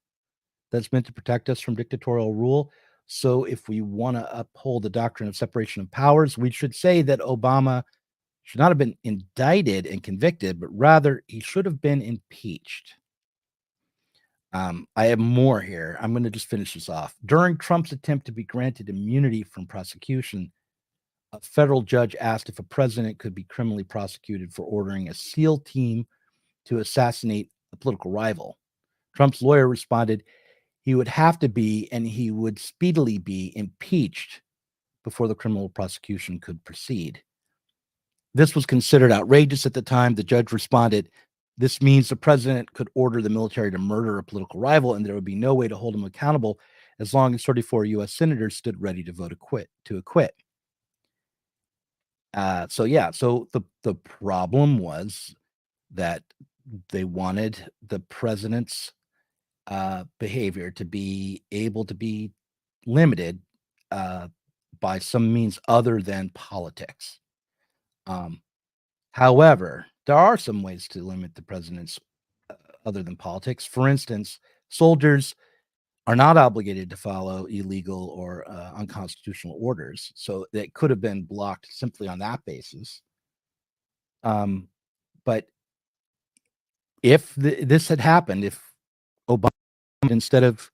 that's meant to protect us from dictatorial rule. So if we want to uphold the doctrine of separation of powers, we should say that Obama should not have been indicted and convicted, but rather he should have been impeached. I have more here. I'm going to just finish this off. During Trump's attempt to be granted immunity from prosecution, a federal judge asked if a president could be criminally prosecuted for ordering a SEAL team to assassinate a political rival. Trump's lawyer responded he would have to be, and he would speedily be, impeached before the criminal prosecution could proceed. This was considered outrageous at the time. The judge responded, "This means the president could order the military to murder a political rival, and there would be no way to hold him accountable as long as 34 U.S. senators stood ready to vote to acquit." So the problem was that they wanted the president's behavior to be able to be limited by some means other than politics. However, there are some ways to limit the president's other than politics. For instance, soldiers are not obligated to follow illegal or unconstitutional orders, so that could have been blocked simply on that basis. But if this had happened, if Obama, instead of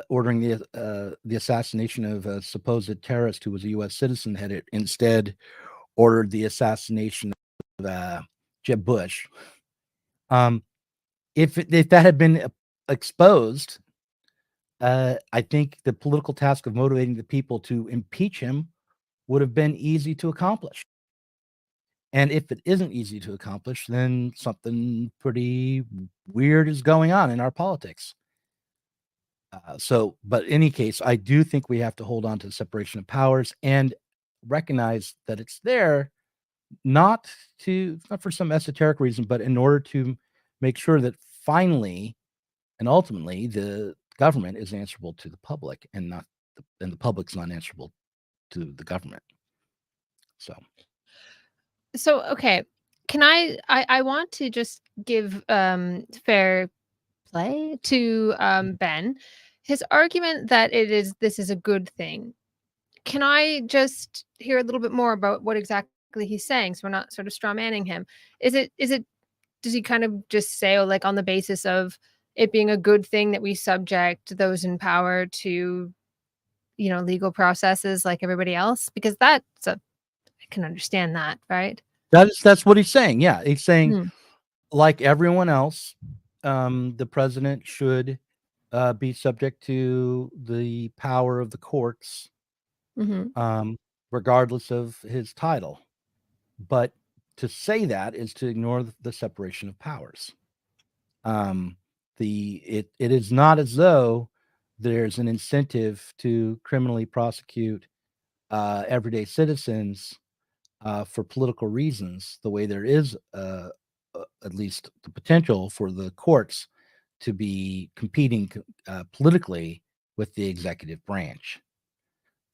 ordering the assassination of a supposed terrorist who was a U.S. citizen, had it instead ordered the assassination of Jeb Bush, if that had been exposed, I think the political task of motivating the people to impeach him would have been easy to accomplish. And if it isn't easy to accomplish, then something pretty weird is going on in our politics. But in any case, I do think we have to hold on to the separation of powers and recognize that it's there not for some esoteric reason, but in order to make sure that finally and ultimately the government is answerable to the public, and the public's not answerable to the government. So okay, can I want to just give fair play to Ben. His argument that this is a good thing. Can I just hear a little bit more about what exactly he's saying, so we're not sort of straw manning him? Is it does he kind of just say, like, on the basis of it being a good thing that we subject those in power to, legal processes like everybody else? Because I can understand that, right? That's what he's saying. Yeah, he's saying, Hmm. like everyone else, the president should be subject to the power of the courts, Mm-hmm. regardless of his title. But to say that is to ignore the separation of powers. It is not as though there's an incentive to criminally prosecute everyday citizens for political reasons, the way there is at least the potential for the courts to be competing politically with the executive branch.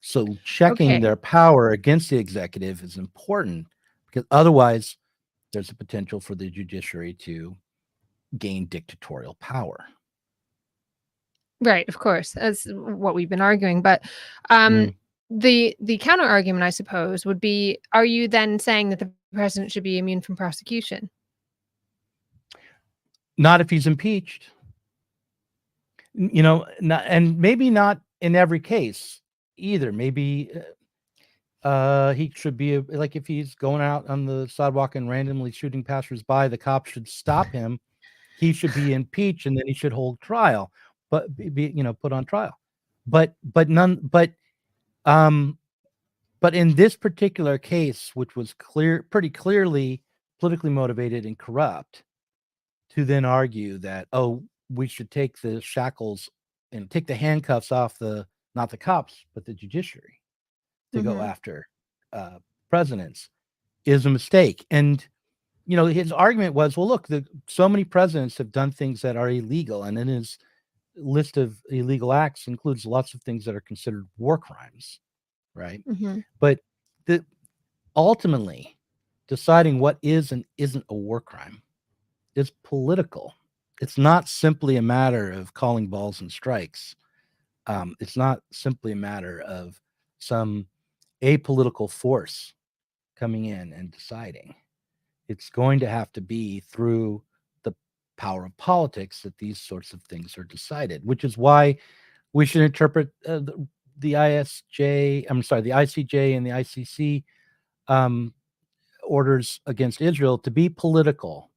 So checking Okay. their power against the executive is important, because otherwise there's a potential for the judiciary to gain dictatorial power. Right, of course, that's what we've been arguing. But the counter argument, I suppose, would be: are you then saying that the president should be immune from prosecution? Not if he's impeached. And maybe not in every case either. Maybe he should be like, if he's going out on the sidewalk and randomly shooting passersby, the cops should stop him. He should be impeached, and then he should hold trial, but be put on trial. But in this particular case, which was pretty clearly politically motivated and corrupt, to then argue that, we should take the shackles and take the handcuffs off not the cops, but the judiciary to go after presidents, is a mistake. And his argument was, well, look, so many presidents have done things that are illegal, and in his list of illegal acts includes lots of things that are considered war crimes, right? But ultimately, deciding what is and isn't a war crime is political. It's not simply a matter of calling balls and strikes. It's not simply a matter of some apolitical force coming in and deciding. It's going to have to be through the power of politics that these sorts of things are decided, which is why we should interpret the ICJ and the ICC orders against Israel to be political,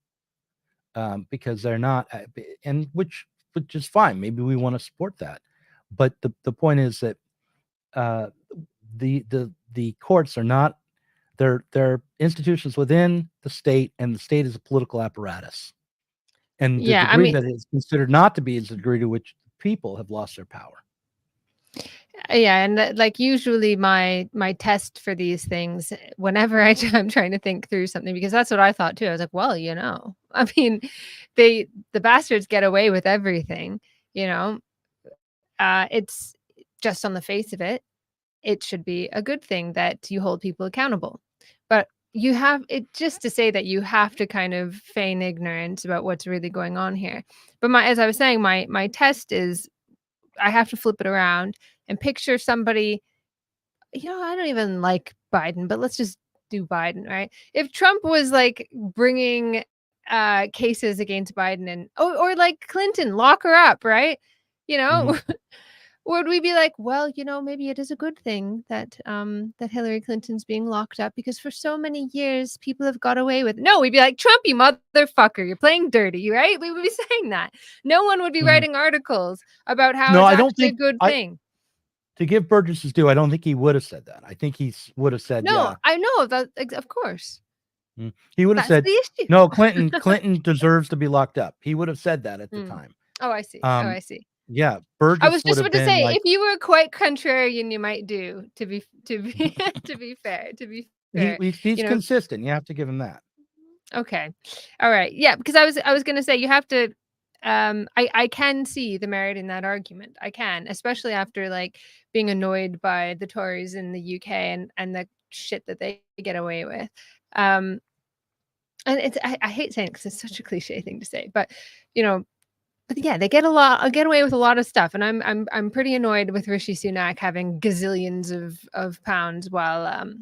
because they're not, and which is fine. Maybe we want to support that, but the point is that the courts are not. They're institutions within the state, and the state is a political apparatus. And the degree that it's considered not to be is the degree to which people have lost their power. Yeah, and like usually my test for these things, whenever I'm trying to think through something, because that's what I thought too. I was like, well, I mean, the bastards get away with everything, it's just on the face of it. It should be a good thing that you hold people accountable. But you have it just to say that you have to kind of feign ignorance about what's really going on here. But as I was saying, my test is I have to flip it around and picture somebody, I don't even like Biden, but let's just do Biden, right? If Trump was like bringing cases against Biden and or like Clinton, lock her up, right? Would we be like, well, maybe it is a good thing that that Hillary Clinton's being locked up, because for so many years people have got away with it. No, we'd be like, Trump, you motherfucker, you're playing dirty, right? We would be saying that. No one would be writing articles about how it's actually a good thing. To give Burgess his due, I don't think he would have said that. I think he would have said, no, yeah. I know that, of course. He would have said, no, Clinton deserves to be locked up. He would have said that at the time. Oh, I see. I see. Yeah, Burgess. I was just about to say, if you were quite contrarian, you might do, to be fair. he's consistent. You have to give him that. Okay. All right. Yeah, because I was going to say you have to I can see the merit in that argument. I can, especially after like being annoyed by the Tories in the UK and the shit that they get away with. And I hate saying it because it's such a cliche thing to say, but but yeah, they get away with a lot of stuff, and I'm pretty annoyed with Rishi Sunak having gazillions of pounds while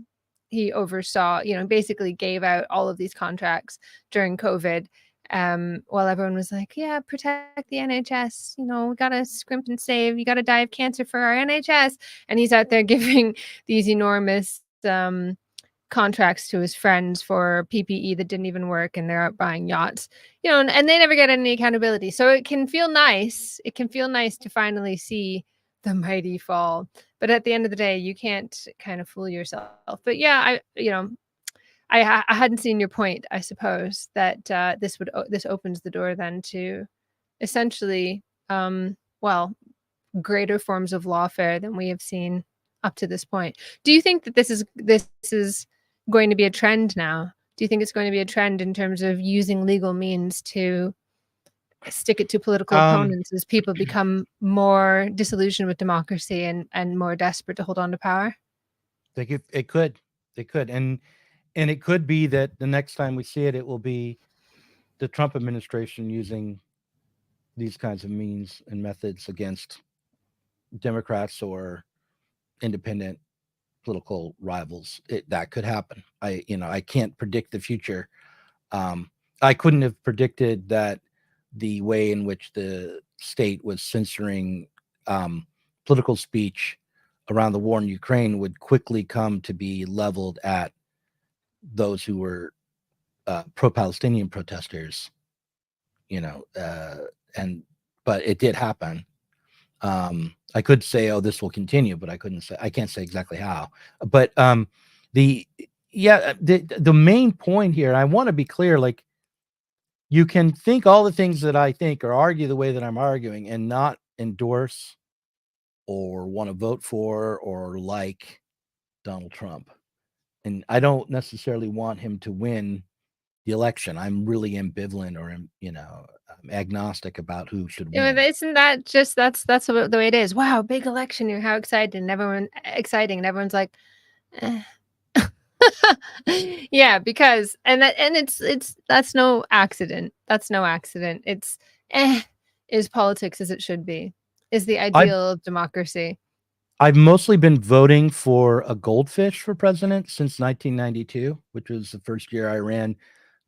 he oversaw, basically gave out all of these contracts during COVID, while everyone was like, yeah, protect the NHS, we gotta scrimp and save, you gotta die of cancer for our NHS, and he's out there giving these enormous contracts to his friends for PPE that didn't even work, and they're out buying yachts, and they never get any accountability. So it can feel nice. It can feel nice to finally see the mighty fall. But at the end of the day, you can't kind of fool yourself. But yeah, I hadn't seen your point, I suppose, that this opens the door then to essentially, greater forms of lawfare than we have seen up to this point. Do you think that this is going to be a trend now? Do you think it's going to be a trend in terms of using legal means to stick it to political opponents as people become more disillusioned with democracy and more desperate to hold on to power? It could, and it could be that the next time we see it, it will be the Trump administration using these kinds of means and methods against Democrats or independent political rivals. That could happen. I can't predict the future. I couldn't have predicted that the way in which the state was censoring political speech around the war in Ukraine would quickly come to be leveled at those who were pro-Palestinian protesters, but it did happen. I could say, oh, this will continue, but I can't say exactly how. But the main point here, I want to be clear, like, you can think all the things that I think or argue the way that I'm arguing and not endorse or want to vote for or like Donald Trump. And I don't necessarily want him to win the election. I'm really ambivalent or, I'm agnostic about who should win. Isn't that just that's the way it is? Wow, big election here, how exciting! And everyone's like, eh. Yeah, because it's that's no accident. That's no accident. It's is politics as it should be. Is the ideal of democracy. I've mostly been voting for a goldfish for president since 1992, which was the first year I ran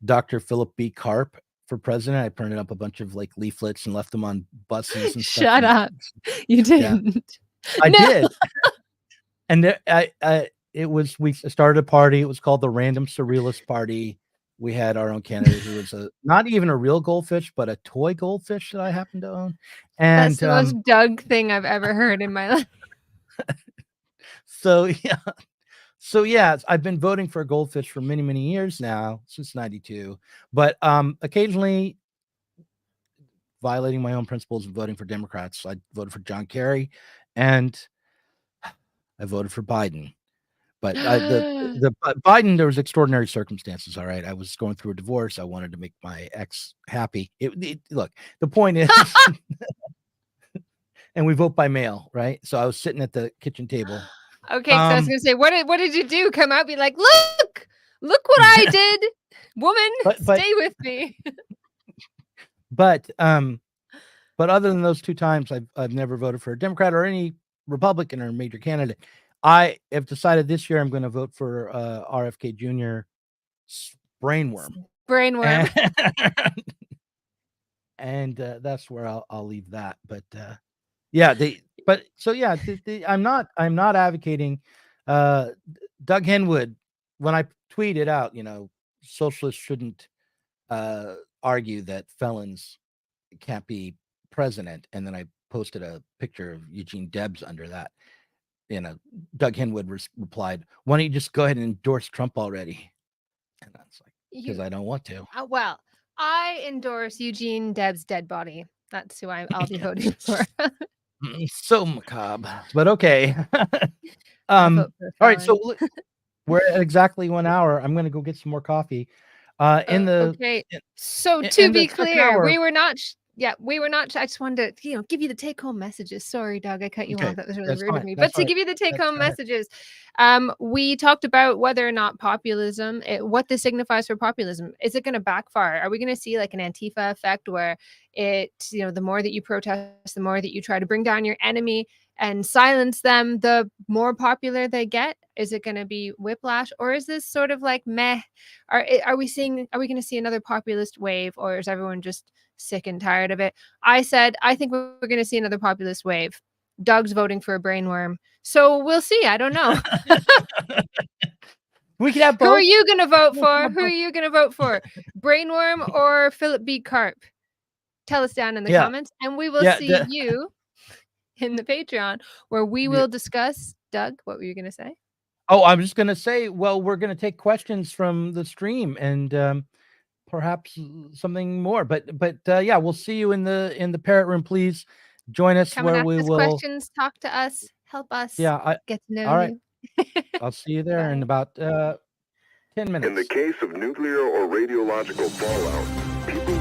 Dr. Philip B. Karp for president. I printed up a bunch of like leaflets and left them on buses and stuff. Shut up. You didn't. Yeah. I did. And we started a party. It was called the Random Surrealist Party. We had our own candidate who was not even a real goldfish, but a toy goldfish that I happened to own. And that's the most Doug thing I've ever heard in my life. So yeah, I've been voting for a goldfish for many, many years now, since 92, but occasionally violating my own principles and voting for Democrats. I voted for John Kerry and I voted for Biden. But the Biden, there was extraordinary circumstances. All right. I was going through a divorce. I wanted to make my ex happy. Look, the point is, and we vote by mail, right? So I was sitting at the kitchen table. Okay, so I was gonna say, what did you do? Come out, be like, look what I did, woman, stay with me. But other than those two times, I've never voted for a Democrat or any Republican or major candidate. I have decided this year I'm going to vote for RFK Jr. Brainworm. And that's where I'll leave that. But I'm not advocating. Doug Henwood, when I tweeted out, socialists shouldn't argue that felons can't be president, and then I posted a picture of Eugene Debs under that. Doug Henwood replied, "Why don't you just go ahead and endorse Trump already?" And I was like, because I don't want to. Well, I endorse Eugene Debs' dead body. That's who I'll be voting for. So macabre, but okay. All right, so We're at exactly 1 hour. I'm gonna go get some more coffee. Okay. So to in the be second clear, hour- we were not. We were not. I just wanted to, give you the take-home messages. Sorry, Doug, I cut you Okay, off. That was really that's rude of fine, me. that's But to fine. give you the take-home That's messages, we talked about whether or not populism, what this signifies for populism. Is it going to backfire? Are we going to see like an Antifa effect where the more that you protest, the more that you try to bring down your enemy and silence them, the more popular they get? Is it going to be whiplash, or is this sort of like meh? Are we going to see another populist wave, or is everyone just sick and tired of it? I said I think we're going to see another populist wave. Doug's voting for a brainworm, so we'll see. I don't know. We can have both. Who are you going to vote We can for? have Who are both. you going to vote for? Brainworm or Philip B. Carp? Tell us down in the Yeah. comments, and we will Yeah, see you in the Patreon, where we will discuss. Doug, what were you going to say? Oh, I'm just gonna say, well, we're gonna take questions from the stream and perhaps something more. But yeah, we'll see you in the parrot room. Please join us Come and where ask we us will. questions, talk to us, help us get to know all right. you. I'll see you there in about 10 minutes. In the case of nuclear or radiological fallout, people